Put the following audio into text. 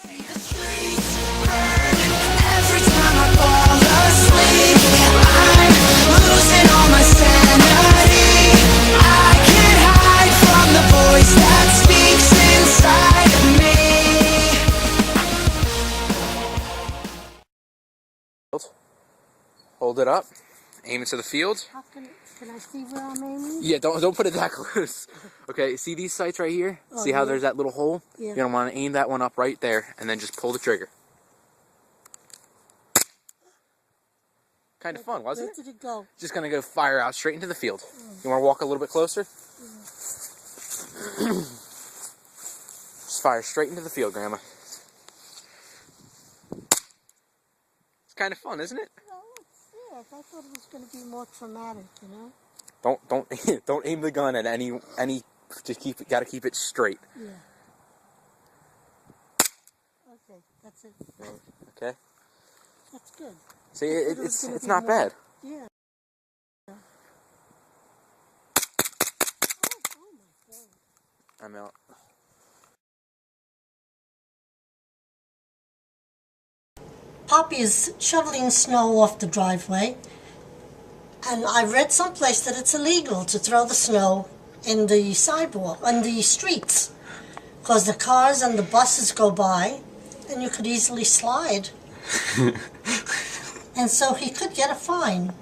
Every time I fall asleep, I'm losing all my sanity. I can't hide from the voice that speaks inside of me. Hold it up. Aim it to the field. How can I see where I'm aiming? Yeah, don't put it that close. Okay, see these sights right here? Oh, see how yeah. there's that little hole? Yeah. You're gonna want to aim that one up right there, and then just pull the trigger. Kind of fun, wasn't it? Where did it go? Just gonna go fire out straight into the field. You want to walk a little bit closer? Just fire straight into the field, Grandma. It's kind of fun, isn't it? Well, yeah, I thought it was going to be more traumatic, you know? Don't aim the gun at any. Just gotta keep it straight. Yeah. Okay, that's it. Okay. That's good. See, it's not more, bad. Yeah. Oh my God. I'm out. Poppy is shoveling snow off the driveway, and I read someplace that it's illegal to throw the snow in the sidewalk, on the streets, because the cars and the buses go by, and you could easily slide. And so he could get a fine.